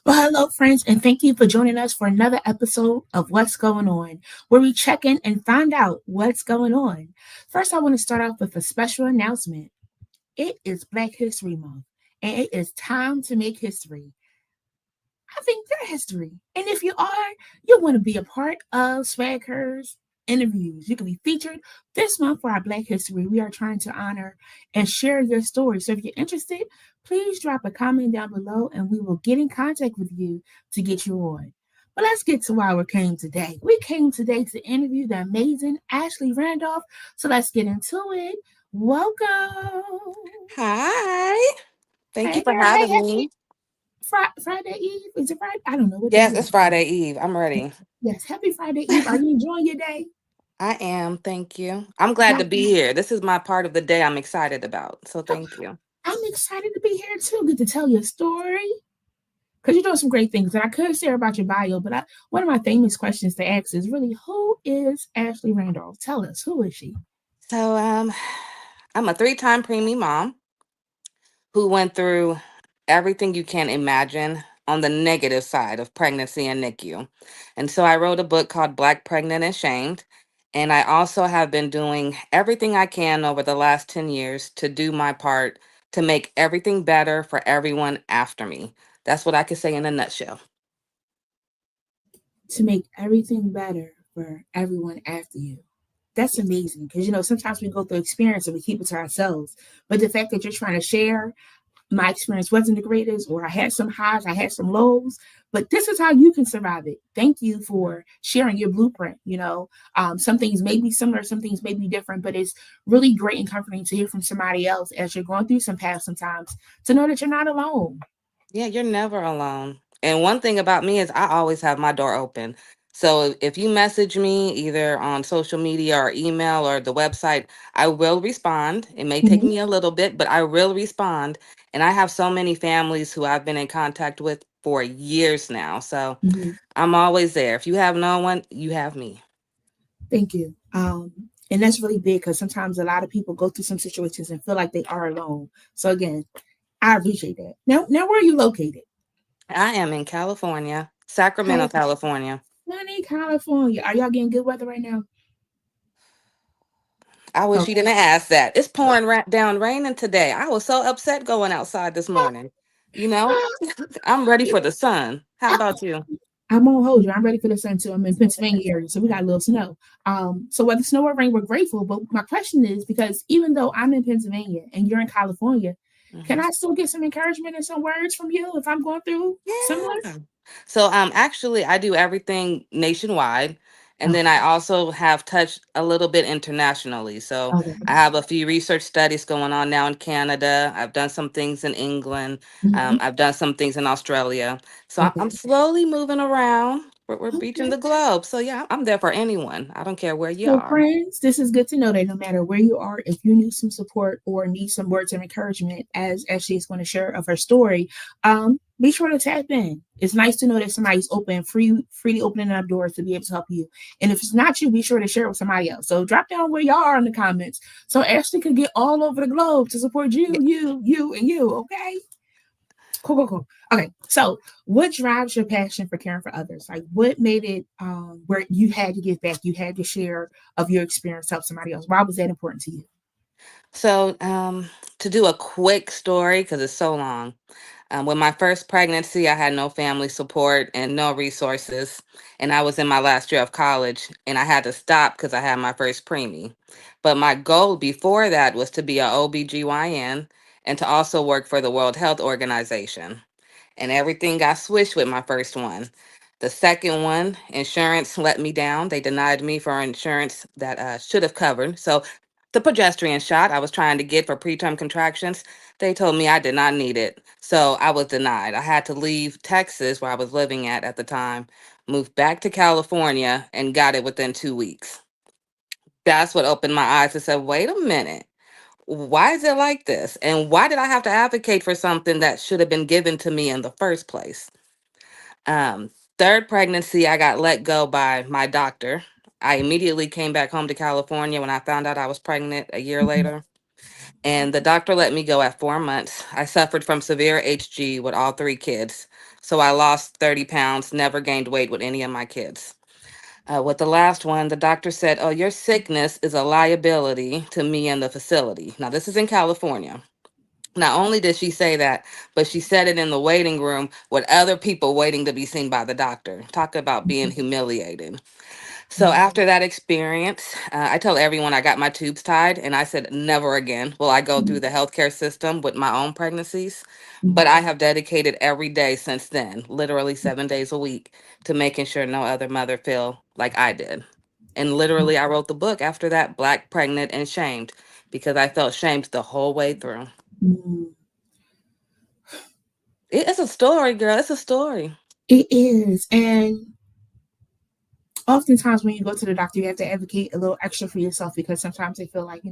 Well, hello, friends, and thank you for joining us for another episode of What's Going On, where we check in and find out what's going on. First, I want to start off with a special announcement. It is Black History Month, and it is time to make history. I think they're history. And if you are, you want to be a part of SwagHer's interviews. You can be featured this month for our Black History. We are trying to honor and share your story. So if you're interested, please drop a comment down below and we will get in contact with you to get you on. But let's get to why we came today. We came today to interview the amazing Ashley Randolph. So let's get into it. Welcome. Hi. Thank you Hey for girl. Hey, having happy me. Friday Eve. Is it Friday? I don't know what day Yes, it it's is. Friday Eve. I'm ready. Yes, happy Friday Eve. Are you enjoying your day? I am. Thank you. I'm glad to Like, be here. This is my part of the day I'm excited about. So oh, thank you. I'm excited to be here too. Get to tell your story because you're doing some great things. And I could share about your bio, but one of my famous questions to ask is really, who is Ashley Randolph? Tell us, who is she? So I'm a three-time preemie mom who went through everything you can imagine on the negative side of pregnancy and NICU. And so I wrote a book called Black Pregnant and Shamed. And I also have been doing everything I can over the last 10 years to do my part to make everything better for everyone after me. That's what I could say in a nutshell. To make everything better for everyone after you. That's amazing because sometimes we go through experience and we keep it to ourselves. But the fact that you're trying to share my experience wasn't the greatest, or I had some highs, I had some lows, but this is how you can survive it. Thank you for sharing your blueprint. Some things may be similar, some things may be different, but it's really great and comforting to hear from somebody else as you're going through some paths sometimes to know that you're not alone. Yeah, you're never alone. And one thing about me is I always have my door open. So if you message me either on social media or email or the website, I will respond. It may take Mhm, me a little bit, but I will respond. And I have so many families who I've been in contact with for years now. So mhm. I'm always there. If you have no one, you have me. Thank you. And that's really big because sometimes a lot of people go through some situations and feel like they are alone. So again, I appreciate that. Now, where are you located? I am in California, Sacramento, California. Sunny California. Are y'all getting good weather right now? I wish you Okay. didn't ask that. It's pouring down raining today. I was so upset going outside this morning. You know, I'm ready for the sun. How about you? I'm on hold you. I'm ready for the sun too. I'm in Pennsylvania area, so we got a little snow. So whether snow or rain, we're grateful. But my question is because even though I'm in Pennsylvania and you're in California, can Mhm. I still get some encouragement and some words from you if I'm going through similar? Yeah. So actually I do everything nationwide, and then Okay. I also have touched a little bit internationally. So I Okay. have a few research studies going on now in Canada. I've done some things in England. Mhm. I've done some things in Australia. So I'm Okay. slowly moving around. We're reaching Okay. the globe. So yeah, I'm there for anyone. I don't care where you So, are. friends, this is good to know that no matter where you are, if you need some support or need some words of encouragement, as she is going to share of her story, be sure to tap in. It's nice to know that somebody's freely opening up doors to be able to help you. And if it's not you, be sure to share it with somebody else. So drop down where y'all are in the comments so Ashley can get all over the globe to support you, you, and you. Okay. Cool, cool, cool. Okay, so what drives your passion for caring for others? Like, what made it where you had to give back? You had to share of your experience to help somebody else. Why was that important to you? So, to do a quick story, because it's so long. With my first pregnancy, I had no family support and no resources. And I was in my last year of college, and I had to stop because I had my first preemie. But my goal before that was to be a OBGYN and to also work for the World Health Organization. And everything got switched with my first one. The second one, insurance let me down. They denied me for insurance that should have covered. So the progesterone shot I was trying to get for preterm contractions, they told me I did not need it. So I was denied. I had to leave Texas, where I was living at the time, moved back to California, and got it within 2 weeks. That's what opened my eyes and said, wait a minute. Why is it like this? And why did I have to advocate for something that should have been given to me in the first place? Um, Third pregnancy, I got let go by my doctor. I immediately came back home to California when I found out I was pregnant a year Mhm. later. And the doctor let me go at 4 months. I suffered from severe HG with all three kids. So I lost 30 pounds, never gained weight with any of my kids. With the last one, the doctor said, "Oh, your sickness is a liability to me and the facility." Now, this is in California. Not only did she say that, but she said it in the waiting room with other people waiting to be seen by the doctor. Talk about being humiliated. So Mhm. after that experience, I tell everyone I got my tubes tied, and I said, never again will I go through Mhm. the healthcare system with my own pregnancies. But Mhm. I have dedicated every day since then, literally 7 days a week, to making sure no other mother feel like I did. And literally, I wrote the book after that, Black, Pregnant, and Shamed, because I felt shamed the whole way through. Mhm. It's a story, girl. It's a story. It is. And oftentimes when you go to the doctor, you have to advocate a little extra for yourself because sometimes they feel like,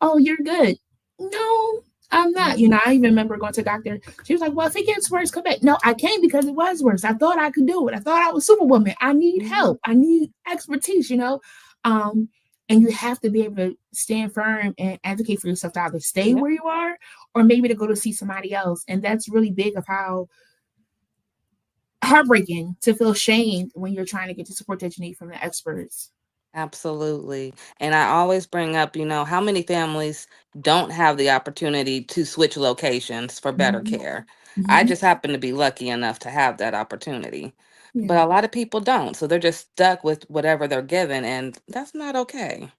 oh, you're good. No, I'm not. I even remember going to the doctor. She was like, well, if it gets worse, come back. No, I came because it was worse. I thought I could do it. I thought I was Superwoman. I need Mhm. help. I need expertise. Um, and you have to be able to stand firm and advocate for yourself to either stay Yep, where you are or maybe to go to see somebody else. And that's really big of how heartbreaking to feel shamed when you're trying to get the support that you need from the experts. absolutely. And I always bring up, how many families don't have the opportunity to switch locations for better Mhm, care. I mhm, just happen to be lucky enough to have that opportunity. But yeah, a lot of people don't. So they're just stuck with whatever they're given. And that's not okay,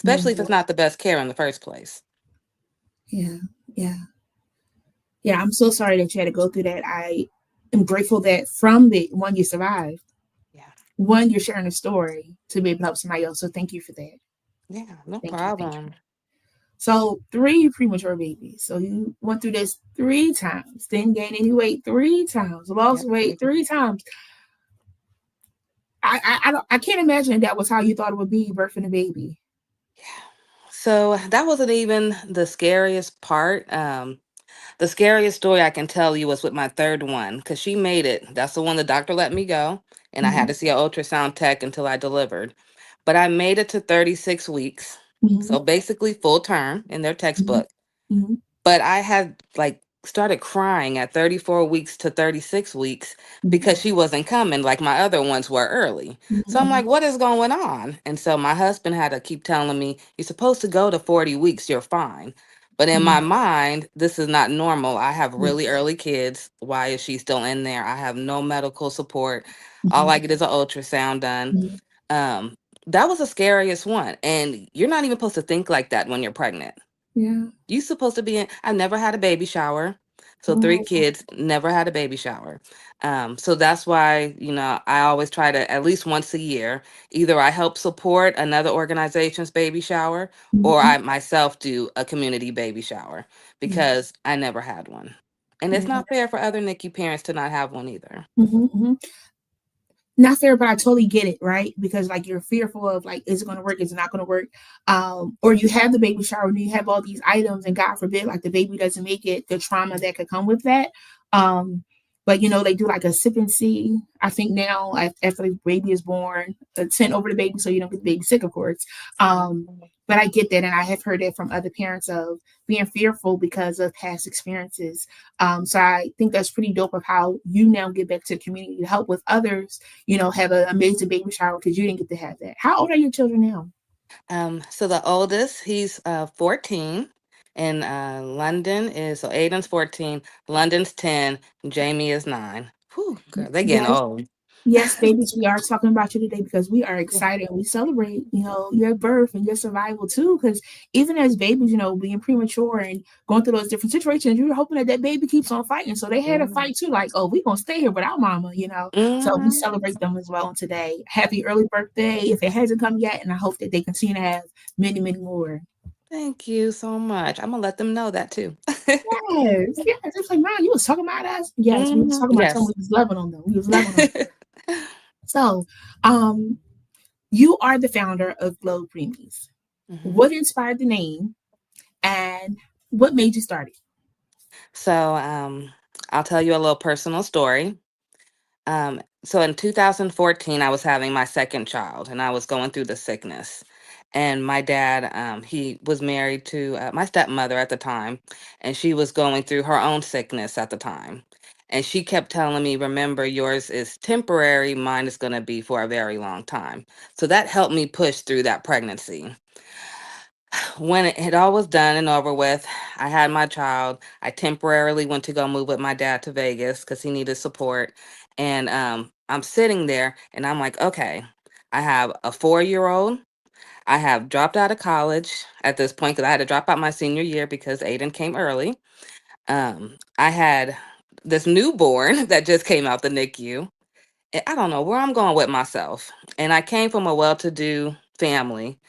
yeah, especially if it's not the best care in the first place. yeah, yeah, yeah. I'm so sorry that you had to go through that. I am grateful that from the one you survived, Yeah. one you're sharing a story to be able to help somebody else. So thank you for that. Yeah, no Thank you, thank you. problem. So three premature babies. So you went through this three times, didn't gain any weight three times, lost Yep. weight three times. I can't imagine that was how you thought it would be birthing a baby. So that wasn't even the scariest part. The scariest story I can tell you was with my third one because she made it. That's the one the doctor let me go, and I had Mm-hmm, to see an ultrasound tech until I delivered. But I made it to 36 weeks, mm-hmm, so basically full term in their mm-hmm, textbook. mm-hmm, But I had like started crying at 34 weeks to 36 weeks mm-hmm, because she wasn't coming like my other ones were early. So I'm mm-hmm, like, what is going on? And so my husband had to keep telling me, you're supposed to go to 40 weeks, you're fine. But in my mm-hmm. mind, this is not normal. I have Yeah. really early kids. Why is she still in there? I have no medical support. All Mhm, I get is an ultrasound done. mhm. Um, that was the scariest one. And you're not even supposed to think like that when you're pregnant. Yeah. You supposed to be in. I never had a baby shower. So three Oh, kids, never had a baby shower. So that's why, I always try to at least once a year, either I help support another organization's baby shower or mhm. I myself do a community baby shower Yeah, because I never had one. And it's yeah. not fair for other NICU parents to not have one either. Mhm, mhm. Not fair, but I totally get it, right? Because like you're fearful of like, is it going to work? Is it not going to work? Or you have the baby shower and you have all these items, and God forbid, like the baby doesn't make it, the trauma that could come with that. Um, but they do like a sip and see. I think now, after the baby is born, send over the baby so you don't get the baby sick, of course. Um, but I get that, and I have heard that from other parents of being fearful because of past experiences. So I think that's pretty dope of how you now get back to the community to help with others have an amazing baby shower because you didn't get to have that. How old are your children now? So the oldest, he's 14, and London is so Aiden's 14, London's 10, Jamie is 9. Whew, girl, they getting Yes, old. yes, babies, we are talking about you today because we are excited and we celebrate, your birth and your survival too. Because even as babies, being premature and going through those different situations, you're hoping that baby keeps on fighting. So they had a Mm-hmm. fight too, like, oh, we're gonna stay here without mama. So we Hmm. celebrate them as well today. Happy early birthday if it hasn't come yet, and I hope that they continue to have many, many more. Thank you so much. I'm gonna let them know that too. Yes, yes. It's like, man, you was talking about us. Yes, we was Hmm. talking about them. Yes. We was loving on them. We was loving on them. So, um, you are the founder of GLO Preemies. Hmm. What inspired the name, and what made you start it? So I'll tell you a little personal story. So in 2014, I was having my second child and I was going through the sickness. And my dad, he was married to my stepmother at the time, and she was going through her own sickness at the time. And she kept telling me, remember, yours is temporary, mine is going to be for a very long time. So that helped me push through that pregnancy. When it had all was done and over with, I had my child. I temporarily went to go move with my dad to Vegas because he needed support. And I'm sitting there and I'm like, okay, I have a 4-year old. I have dropped out of college at this point because I had to drop out my senior year because Aiden came early. I had this newborn that just came out the NICU. I don't know where I'm going with myself. And I came from a well to do family.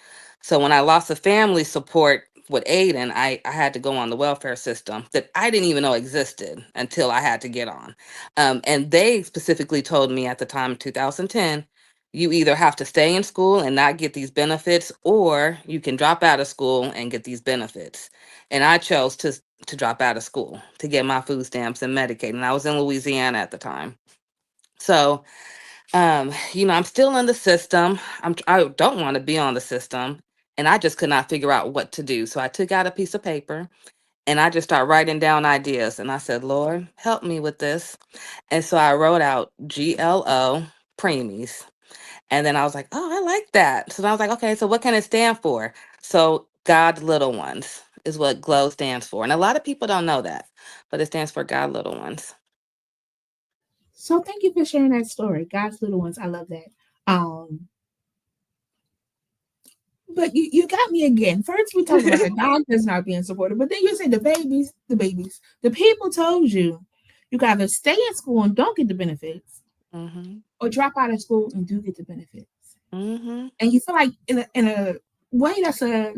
So when I lost the family support with Aiden, I had to go on the welfare system that I didn't even know existed until I had to get on. And they specifically told me at the time in 2010, you either have to stay in school and not get these benefits, or you can drop out of school and get these benefits. And I chose to drop out of school to get my food stamps and Medicaid. And I was in Louisiana at the time. So I'm still in the system. I don't want to be on the system, and I just could not figure out what to do. So I took out a piece of paper and I just started writing down ideas. And I said, Lord, help me with this. And so I wrote out GLO Preemies. And then I was like, oh, I like that. So then I was like, okay, so what can it stand for? So God's little ones is what GLOW stands for. And a lot of people don't know that, but it stands for God little ones. So thank you for sharing that story. God's little ones. I love that. Um, but you got me again. First we talked about the doctors not being supportive, but then you said the people told you you gotta stay in school and don't get the benefits, Mm-hmm. or drop out of school and do get the benefits. Mm-hmm. And you feel like in a way that's a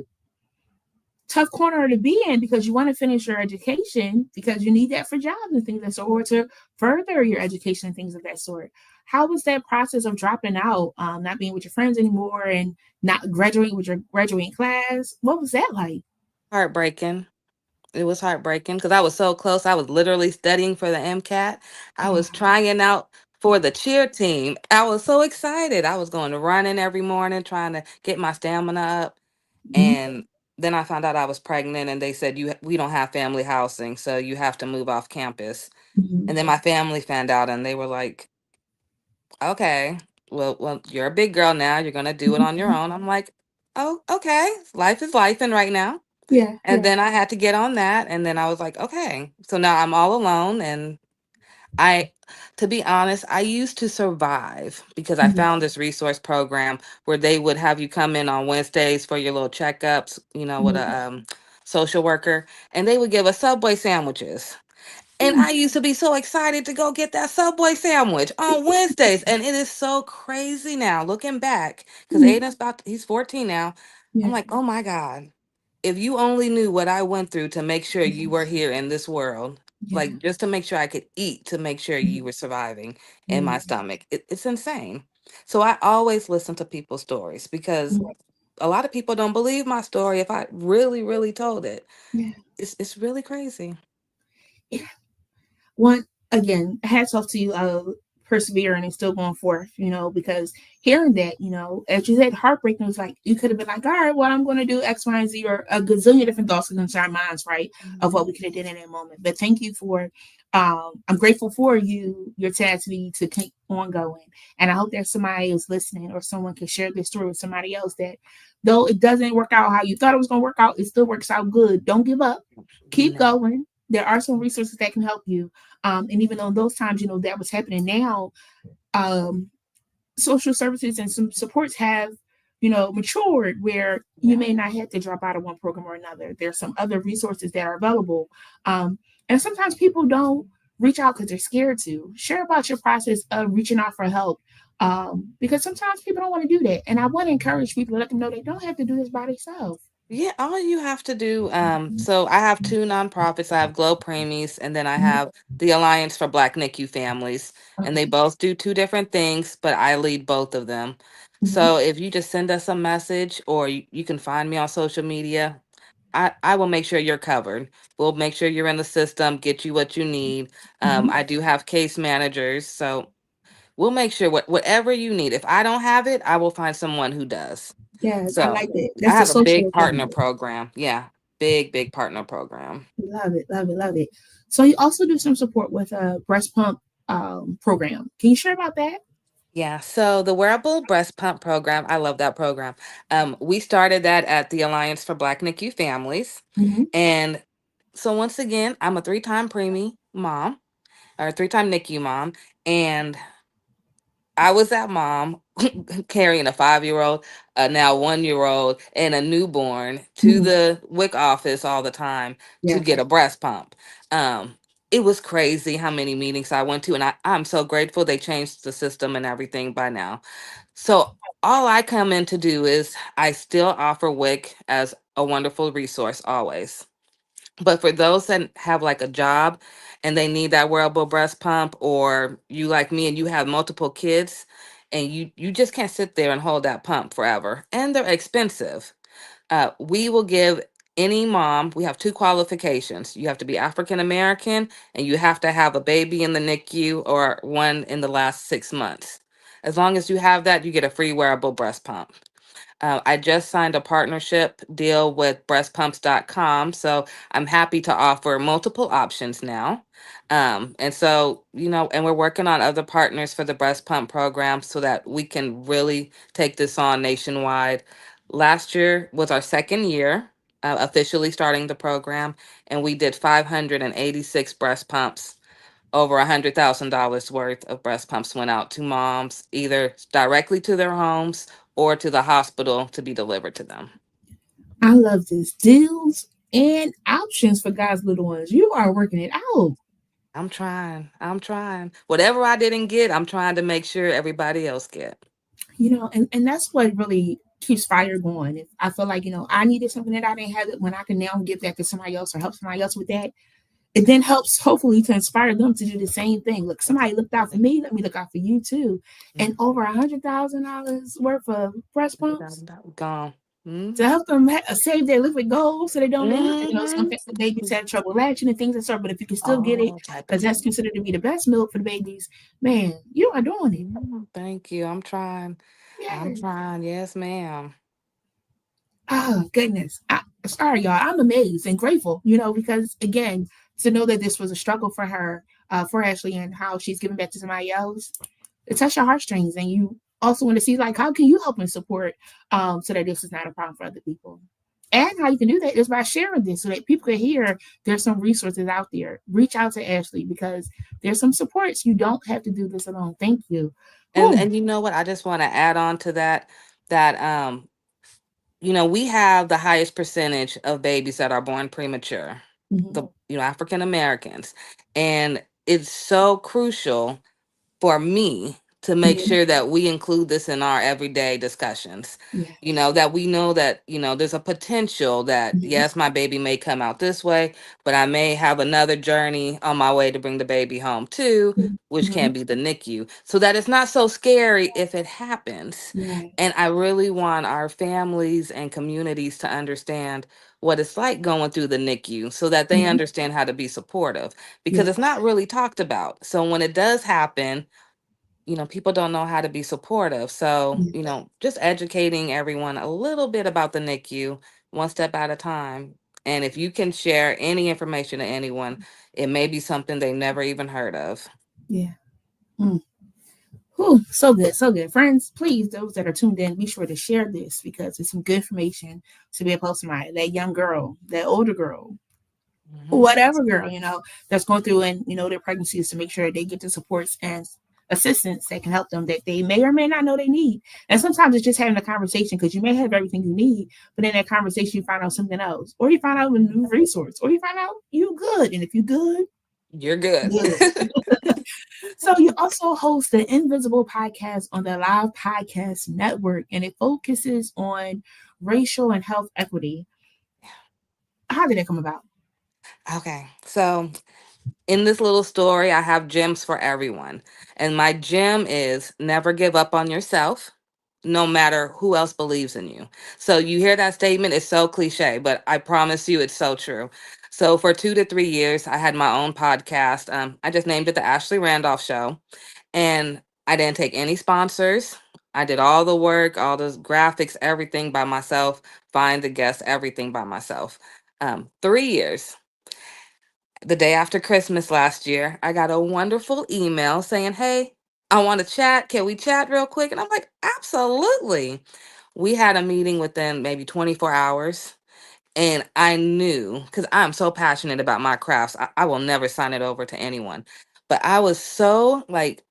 tough corner to be in because you want to finish your education because you need that for jobs and things of that sort, or to further your education and things of that sort. How was that process of dropping out, not being with your friends anymore and not graduating with your graduating class? What was that like? Heartbreaking. It was heartbreaking because I was so close. I was literally studying for the MCAT. I was trying out for the cheer team. I was so excited. I was going to running every morning, trying to get my stamina up. Mhm, And then I found out I was pregnant, and they said, we don't have family housing, so you have to move off campus. mhm, And then my family found out, and they were like, okay, well, you're a big girl now. You're gonna do it mhm, on your mhm. own. I'm like, oh, okay. Life is life, and right now. Yeah, And yeah. then I had to get on that. And then I was like, okay. So now I'm all alone. And I, to be honest, I used to survive because I Mhm, found this resource program where they would have you come in on Wednesdays for your little checkups, with mhm, a social worker, and they would give us Subway sandwiches. And mhm. I used to be so excited to go get that Subway sandwich on Wednesdays. And it is so crazy now looking back because Mhm. he's 14 now. I'm Yeah, like, oh my God, if you only knew what I went through to make sure you were yes, here in this world, yeah, like just to make sure I could eat, to make sure mhm, you were surviving in yeah, my stomach, it's insane. So I always listen to people's stories because mhm, a lot of people don't believe my story if I really, really told it. yeah. It's really crazy. One, again, hats off to you, persevering and still going forth, because hearing that, as you said, heartbreaking was like you could have been like, all right, well, I'm going to do X, Y, and Z, or a gazillion different thoughts against our minds, right, of what Mhm. we could have did in that moment. But thank you for, I'm grateful for your tenacity to keep on going. And I hope that somebody is listening or someone can share this story with somebody else that though it doesn't work out how you thought it was going to work out, it still works out good. Don't give up. Keep No. going. There are some resources that can help you, and even though those times, that was happening now, um, social services and some supports have, matured where you Yeah. may not have to drop out of one program or another. There's some other resources that are available. And sometimes people don't reach out because they're scared to. Share about your process of reaching out for help. Because sometimes people don't want to do that. And I want to encourage people to let them know they don't have to do this by themselves. Yeah, all you have to do, so I have two nonprofits. I have GLO Preemies, and then I Mhm. have the Alliance for Black NICU Families, and they Okay. both do two different things, but I lead both of them. Mhm. So if you just send us a message, or you can find me on social media, I will make sure you're covered. We'll make sure you're in the system, get you what you need. Mhm. I do have case managers, so we'll make sure whatever you need. If I don't have it, I will find someone who does. Yes, I So like that. I That's the have a social big worker. partner program. Yeah. Big partner program. Love it, love it, love it. So you also do some support with a breast pump program. Can you share about that? Yeah, so the wearable breast pump program, I love that program. We started that at the Alliance for Black NICU Families. Hmm. And so once again, I'm a three-time preemie mom or three-time NICU mom. And I was that mom carrying a 5-year-old, a now 1-year-old, and a newborn to Hmm. the WIC office all the time to Yes. get a breast pump. Um, it was crazy how many meetings I went to, and I'm so grateful they changed the system and everything by now. So all I come in to do is I still offer WIC as a wonderful resource always. But for those that have like a job and they need that wearable breast pump, or you like me and you have multiple kids and you just can't sit there and hold that pump forever, and they're expensive. We will give any mom, we have two qualifications. You have to be African American and you have to have a baby in the NICU or one in the last 6 months. As long as you have that, you get a free wearable breast pump. I just signed a partnership deal with breastpumps.com. So I'm happy to offer multiple options now. And so, and we're working on other partners for the breast pump program so that we can really take this on nationwide. Last year was our second year officially starting the program, and we did 586 breast pumps. Over $100,000 worth of breast pumps went out to moms, either directly to their homes or to the hospital to be delivered to them. I love this. Deals and options for God's little ones. You are working it out. I'm trying. I'm trying. Whatever I didn't get, I'm trying to make sure everybody else get. And that's what really keeps fire going. If I feel like, I needed something that I didn't have it when I can now give that to somebody else or help somebody else with that, it then helps hopefully to inspire them to do the same thing. Look, somebody looked out for me, let me look out for you too. And Mhm. over $100,000 worth of breast pumps Gone. to Mm-hmm. help them save their liquid gold so they don't end up, it's going Mm-hmm. to affect the babies have trouble latching and things and stuff. But if you can still get it, All type of because that's things. considered to be the best milk for the babies, man, you are doing it. Thank you. I'm trying. I'm Yeah. trying. Yes, ma'am. Oh goodness. Sorry, y'all. I'm amazed and grateful, because again, to know that this was a struggle for her, for Ashley, and how she's giving back to somebody else, it touched your heartstrings. And you also want to see like how can you help and support so that this is not a problem for other people. And how you can do that is by sharing this so that people can hear there's some resources out there. Reach out to Ashley because there's some supports. You don't have to do this alone. Thank you. And Whew. and you know what? I just want to add on to that we have the highest percentage of babies that are born premature, Mhm. African Americans. And it's so crucial for me to make Mhm. sure that we include this in our everyday discussions. Yes. That we know that, there's a potential that, Mhm. yes, my baby may come out this way, but I may have another journey on my way to bring the baby home too, which Mhm. can be the NICU. So that it's not so scary if it happens. And Yes. I really want our families and communities to understand what it's like going through the NICU so that they Mhm. understand how to be supportive because it's Yes. not really talked about. So when it does happen, people don't know how to be supportive. So, Yes. just educating everyone a little bit about the NICU, one step at a time. And if you can share any information to anyone, it may be something they never even heard of. Yeah. Mm. Whew, so good, so good. Friends, please, those that are tuned in, be sure to share this because it's some good information to be able to somebody, that young girl, that older girl, Hmm. whatever girl, that's going through and, their pregnancies to make sure they get the supports and assistance that can help them that they may or may not know they need. And sometimes it's just having a conversation because you may have everything you need, but in that conversation, you find out something else, or you find out a new resource, or you find out you good. And if you good, You're good. good. So you also host the Invisible podcast on the Live Podcast Network, and it focuses on racial and health equity. How did it come about? Okay. So, in this little story, I have gems for everyone. And my gem is never give up on yourself, no matter who else believes in you. So you hear that statement, it's so cliche, but I promise you it's so true. So for 2 to 3 years, I had my own podcast. I just named it the Ashley Randolph Show. And I didn't take any sponsors. I did all the work, all the graphics, everything by myself, find the guests, everything by myself. 3 years. The day after Christmas last year, I got a wonderful email saying, "Hey, I want to chat. Can we chat real quick?" And I'm like, "Absolutely." We had a meeting within maybe 24 hours. And I knew, because I'm so passionate about my crafts, I will never sign it over to anyone. But I was so like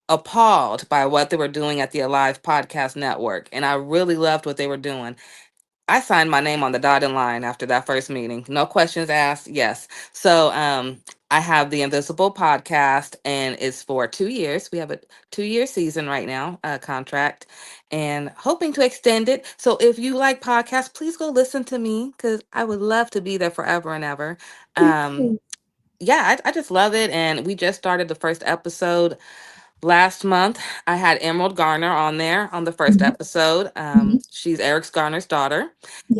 appalled by what they were doing at the Alive Podcast Network. And I really loved what they were doing. I signed my name on the dotted line after that first meeting. No questions asked. Yes. So I have the Invisible podcast, and it's for 2 years. We have a 2 year season right now, contract, and hoping to extend it. So if you like podcasts, please go listen to me because I would love to be there forever and ever. Um, Mhm. yeah, I just love it. And we just started the first episode last month. I had Emerald Garner on there on the first Mhm. episode. Mhm. She's Eric Garner's daughter.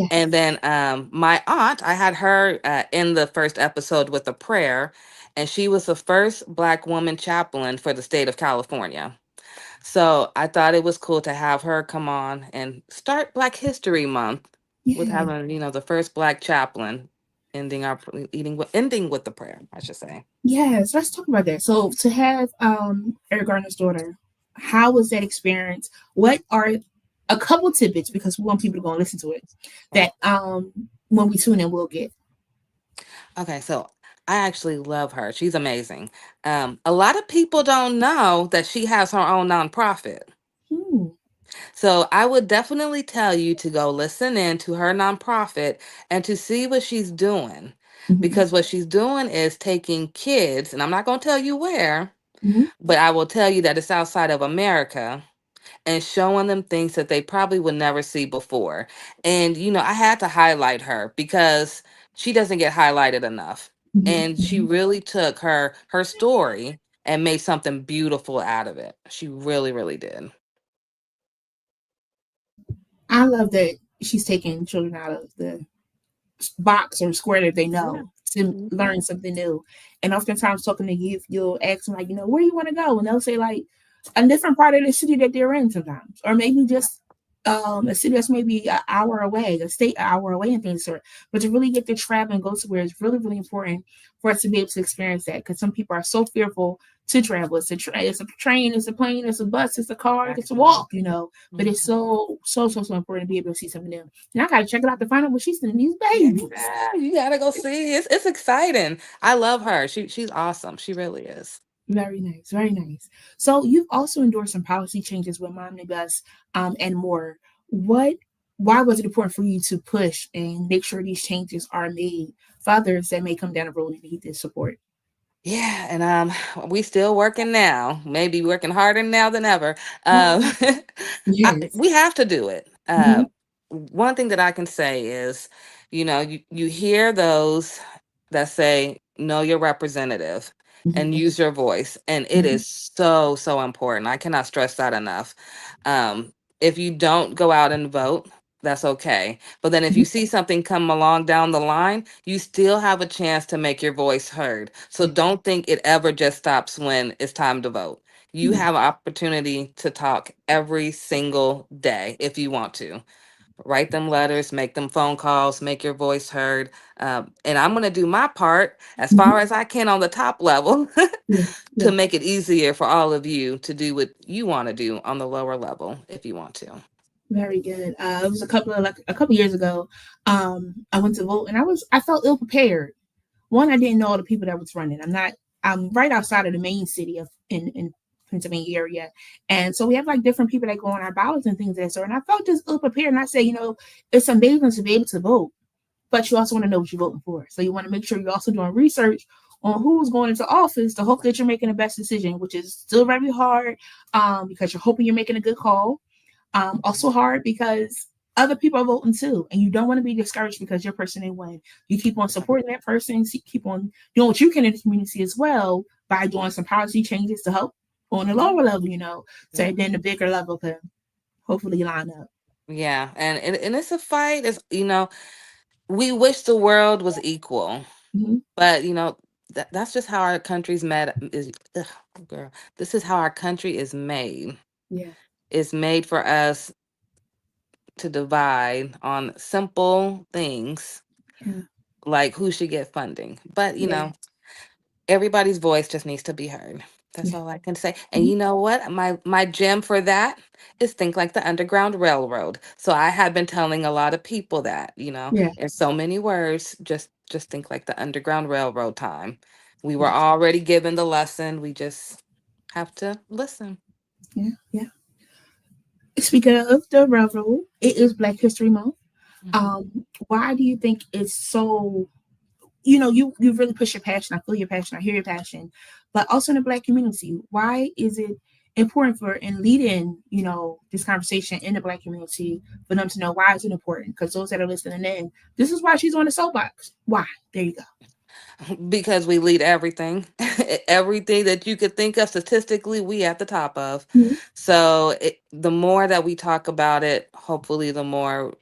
And Yes. then my aunt, I had her in the first episode with a prayer, and she was the first Black woman chaplain for the state of California. So I thought it was cool to have her come on and start Black History Month with Yeah. having, the first Black chaplain ending with the prayer, I should say. Yes. Let's talk about that. So to have Eric Garner's daughter, how was that experience? What are a couple tidbits because we want people to go and listen to it that when we tune in we'll get. Okay, so I actually love her. She's amazing. A lot of people don't know that she has her own nonprofit. Hmm. So I would definitely tell you to go listen in to her nonprofit and to see what she's doing. Hmm. Because what she's doing is taking kids, and I'm not going to tell you where, Hmm. but I will tell you that it's outside of America, and showing them things that they probably would never see before. And, I had to highlight her because she doesn't get highlighted enough. Hmm. And she Hmm. really took her story and made something beautiful out of it. She really, really did. I love that she's taking children out of the box or square that they Yeah. know to Mhm. learn something new. And oftentimes talking to youth, you'll ask them like, where you want to go? And they'll say like a different part of the city that they're in sometimes. Or maybe just a city that's maybe an hour away, a state an hour away and things sort. But to really get to travel and go somewhere is really, really important for us to be able to experience that. Because some people are so fearful to travel. It's a train, it's a plane, it's a bus, it's a car, it's a Exactly. walk. But it's Mhm. so, so, so, so important to be able to see something new. And I gotta check it out to find out what she's doing these babies. Yeah, you gotta go see. It's exciting. I love her. She's awesome. She really is. Very nice, very nice. So you've also endorsed some policy changes with Mom and Gus, and more. What? Why was it important for you to push and make sure these changes are made for others that may come down the road and need this support? Yeah, and we still working now. Maybe working harder now than ever. Um, Oh, yes. we have to do it. Mm-hmm. One thing that I can say is, you hear those that say, know your representative Mm-hmm. and use your voice. And it Mm-hmm. is so, so important. I cannot stress that enough. If you don't go out and vote, that's okay. But then if you see something come along down the line, you still have a chance to make your voice heard. So Yeah. don't think it ever just stops when it's time to vote. You Yeah. have an opportunity to talk every single day if you want to. Write them letters, make them phone calls, make your voice heard. And I'm going to do my part as Mm-hmm. far as I can on the top level Yeah. to Yeah. make it easier for all of you to do what you want to do on the lower level if you want to. Very good. It was a couple years ago. I went to vote and I felt ill prepared. One, I didn't know all the people that was running. I'm right outside of the main city of in Pennsylvania area. And so we have like different people that go on our ballots and things of that sort. And I felt just ill prepared. And I say, it's amazing to be able to vote, but you also want to know what you're voting for. So you want to make sure you're also doing research on who's going into office to hope that you're making the best decision, which is still very hard because you're hoping you're making a good call. Also hard because other people are voting too, and you don't want to be discouraged because your person didn't win. You keep on supporting that person, keep on doing what you can in the community as well by doing some policy changes to help on the Yeah. lower level, so Yeah. then the bigger level can hopefully line up. Yeah. And it's a fight. We wish the world was equal, Hmm. but that's just how our country's made is ugh, girl. This is how our country is made. Yeah, It's made for us to divide on simple things yeah, like who should get funding. But Yeah. everybody's voice just needs to be heard. That's Yeah. all I can say. And Mhm. you know what? My gem for that is think like the Underground Railroad. So I had been telling a lot of people that, Yeah. in so many words, just think like the Underground Railroad time. We were Yeah. already given the lesson. We just have to listen. Yeah. Yeah. Speaking of the railroad, it is Black History Month. Mhm. Why do you think it's so, you really push your passion. I feel your passion. I hear your passion. But also in the Black community, why is it important for and leading, this conversation in the Black community for them to know why is it important? Because those that are listening in, this is why she's on the soapbox. Why? There you go. Because we lead everything, everything that you could think of statistically, we at the top of. Mm-hmm. So the more that we talk about it, hopefully, the more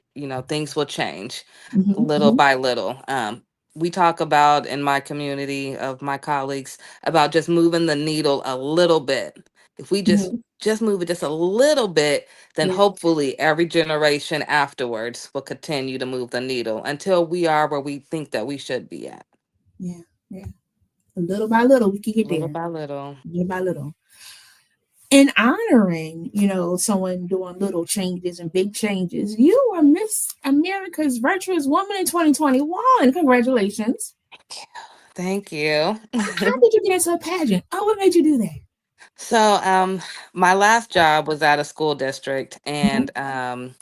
things will change, little Mm-hmm. by little. We talk about in my community of my colleagues about just moving the needle a little bit. If we Mm-hmm. just move it just a little bit, then Yeah. hopefully every generation afterwards will continue to move the needle until we are where we think that we should be at. Yeah. Yeah. Little by little, we can get Little there. by little. Little by little. In honoring, someone doing little changes and big changes, you were Miss America's Virtuous Woman in 2021. Congratulations. Thank you. How did you get into a pageant? Oh, what made you do that? So, my last job was at a school district, Mhm, and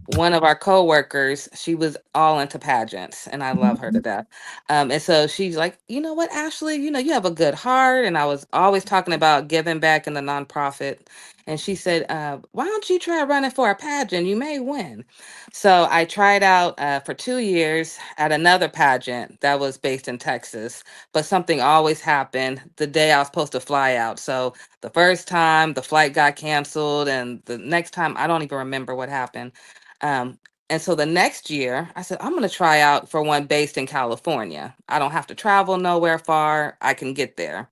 one of our coworkers, she was all into pageants, and I love her to mhm, death. And so she's like, you know what, Ashley, you have a good heart, and I was always talking about giving back in the nonprofit. And she said, why don't you try running for a pageant? You may win. So I tried out for 2 years at another pageant that was based in Texas, but something always happened the day I was supposed to fly out. So the first time the flight got canceled, and the next time I don't even remember what happened. Um, and so the next year, I said, I'm going to try out for one based in California. I don't have to travel nowhere far. I can get there.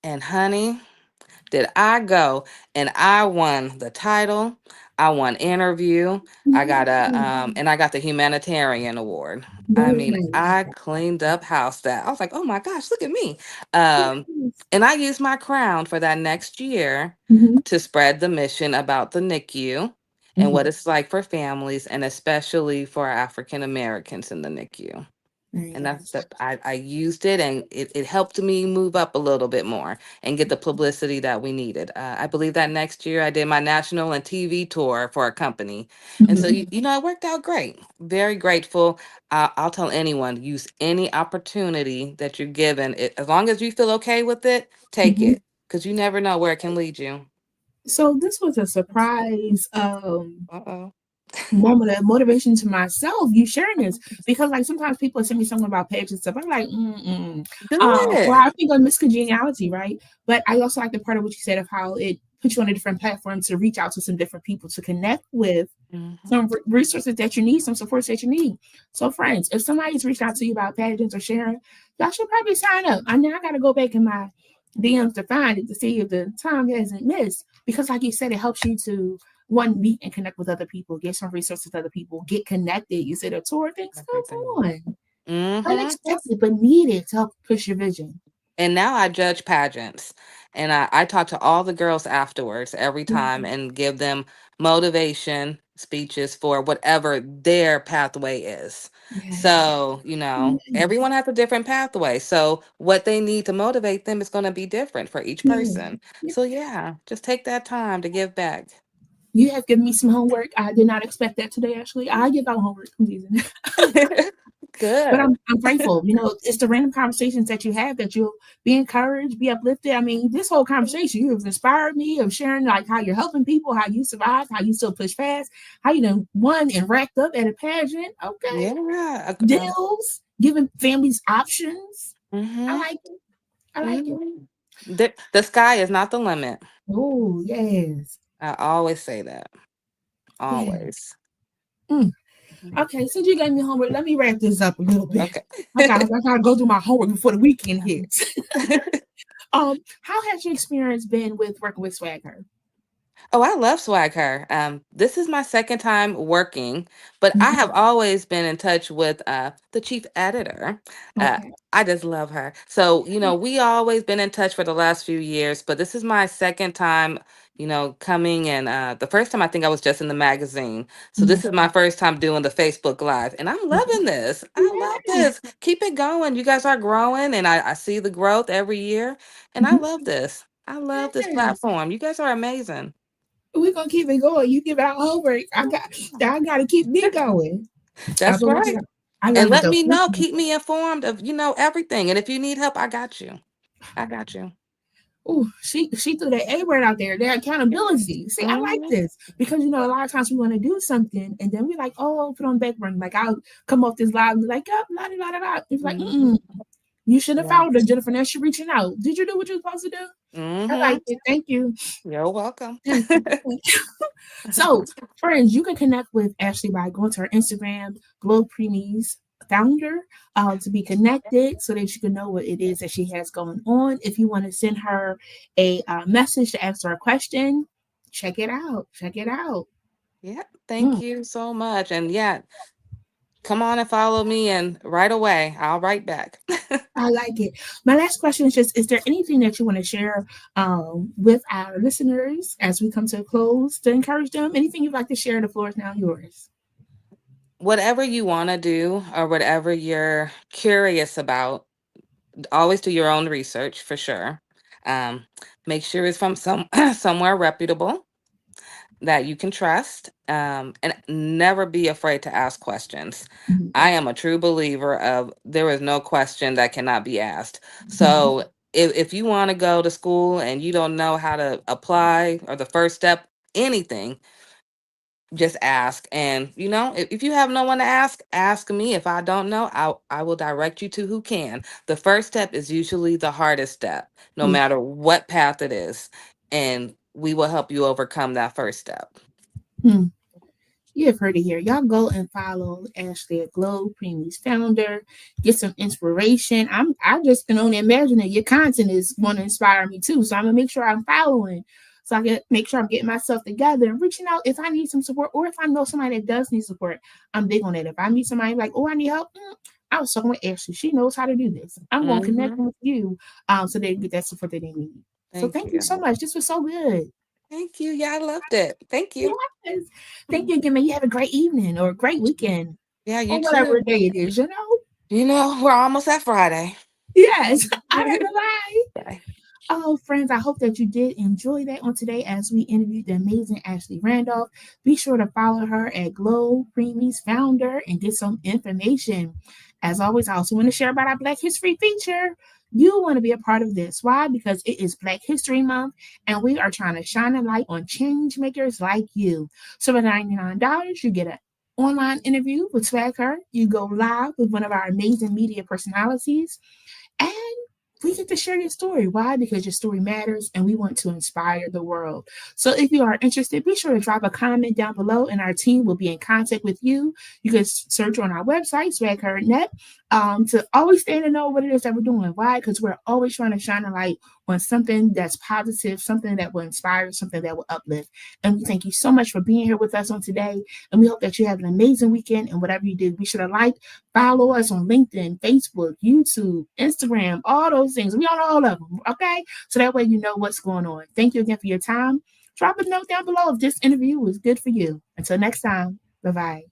And honey, did I go and I won the title. I won interview. I got mhm. and I got the humanitarian award. I Very mean, nice. I cleaned up house that. I was like, oh my gosh, look at me. Um, Yes. and I used my crown for that next year Mhm, to spread the mission about the NICU and what mhm. it's like for families and especially for African Americans in the NICU. Very And that's nice. that I used it, and it helped me move up a little bit more and get the publicity that we needed. I believe that next year I did my national and TV tour for a company. And so, Mhm, it worked out great. Very grateful. I'll tell anyone, use any opportunity that you're given. As long as you feel okay with it, take mhm. it because you never know where it can lead you. So this was a surprise Uh-oh. moment of motivation to myself, you sharing this, because like sometimes people send me something about page and stuff. I'm like, Do or it. I think of miscongeniality, right? But I also like the part of what you said of how it puts you on a different platform to reach out to some different people to connect with Hmm. some resources that you need, some supports that you need. So, friends, if somebody's reached out to you about pageants or sharing, y'all should probably sign up. I know I got to go back in my DMs to find it to see if the time hasn't missed. Because, like you said, it helps you to one meet and connect with other people, get some resources to other people, get connected. You said a tour, things Everything. go on. Hmm. Unexpected, but needed to help push your vision. And now I judge pageants. And I talk to all the girls afterwards every time and give them motivation speeches for whatever their pathway is. Yes. So, Yes. everyone has a different pathway. So, what they need to motivate them is going to be different for each Yeah. person. Yeah. So, yeah, just take that time to give back. You have given me some homework. I did not expect that today, actually. I give out homework. I'm teasing. But Good. I'm grateful. It's the random conversations that you have that you'll be encouraged, be uplifted. I mean, this whole conversation, you have inspired me of sharing like how you're helping people, how you survive, how you still push fast, how you done won and racked up at a pageant. Okay. Yeah. Deals, giving families options. I Mm-hmm. like it. I like it. Mm-hmm. The sky is not the limit. Oh, yes. I always say that. Yeah. Always. Mm. Mhm. Okay, since you gave me homework, let me wrap this up a little bit. Okay. I gotta go through my homework before the weekend hits. How has your experience been with working with SwagHer? Oh, I love SwagHer. This is my second time working, but I Mhm. have always been in touch with the chief editor. Uh, Okay. I just love her. So, we always been in touch for the last few years, but this is my second time, coming. And the first time I think I was just in the magazine. So Mhm. this is my first time doing the Facebook Live, and I'm loving this. I love Yes. this. Keep it going. You guys are growing, and I see the growth every year, and I Mhm. love this. I love this Yes. platform. You guys are amazing. We're gonna keep it going. You give out homework. I gotta keep me going. That's right. I And love it let though. me Thank know, you. keep me informed of, everything. And if you need help, I got you. I got you. Oh, she threw that A word out there. That accountability. See, I like Hmm. this because a lot of times we want to do something and then we're like, oh, put on back burner. Like I'll come off this live and be like, oh, la da da da da. It's like, Hmm. you should have Yeah. followed her, Jennifer. Now she reaching out. Did you do what you were supposed to do? I Hmm. like it. Thank you. You're welcome. Thank you. Thank you. So, friends, you can connect with Ashley by going to her Instagram, GLO Preemies Founder, to be connected so that you can know what it is that she has going on. If you want to send her a message to ask her a question, check it out. Check it out. Yeah. Thank Mm, you so much. And yeah, come on and follow me. And right away, I'll write back. I like it. My last question is just: is there anything that you want to share with our listeners as we come to a close to encourage them? Anything you'd like to share? The floor is now yours. Whatever you want to do or whatever you're curious about, always do your own research for sure. Um, Make sure it's from somewhere reputable that you can trust, and never be afraid to ask questions. Mhm. I am a true believer of there is no question that cannot be asked. Mhm. So if you want to go to school and you don't know how to apply or the first step, anything, just ask. And if you have no one to ask me. If I don't know, I will direct you to who can. The first step is usually the hardest step, no Yeah. matter what path it is, and we will help you overcome that first step. Hmm. You have heard it here. Y'all go and follow Ashley at GLO Preemies Founder. Get some inspiration. I just can only imagine that your content is going to inspire me too. So I'm gonna make sure I'm following, so I can make sure I'm getting myself together and reaching out if I need some support or if I know somebody that does need support. I'm big on it. If I meet somebody like, oh, I need help, I was talking with Ashley. She knows how to do this. I'm going to connect Hmm. with you, so they get that support that they need. So Thank thank you so you. much. This was so good. Thank you. Yeah, I loved it. Thank you. Yes. Thank you again, man. You have a great evening or a great weekend Yeah, you or whatever too. day it is. We're almost at Friday. Yes. All right, bye-bye. Bye. Oh, friends, I hope that you did enjoy that on today as we interviewed the amazing Ashley Randolph. Be sure to follow her at GLO Preemies Founder and get some information. As always, I also want to share about our Black History feature. You want to be a part of this. Why? Because it is Black History Month and we are trying to shine a light on change makers like you. So for $99, you get an online interview with SwagHer. You go live with one of our amazing media personalities. And we get to share your story. Why? Because your story matters and we want to inspire the world. So if you are interested, be sure to drop a comment down below and our team will be in contact with you. You can search on our website, SwagHer.net, to always stay to know what it is that we're doing. Why? Because we're always trying to shine a light on something that's positive, something that will inspire, something that will uplift. And we thank you so much for being here with us on today. And we hope that you have an amazing weekend. And whatever you do, be sure to like, follow us on LinkedIn, Facebook, YouTube, Instagram, all those things. We on all of them, okay? So that way you know what's going on. Thank you again for your time. Drop a note down below if this interview was good for you. Until next time, bye bye.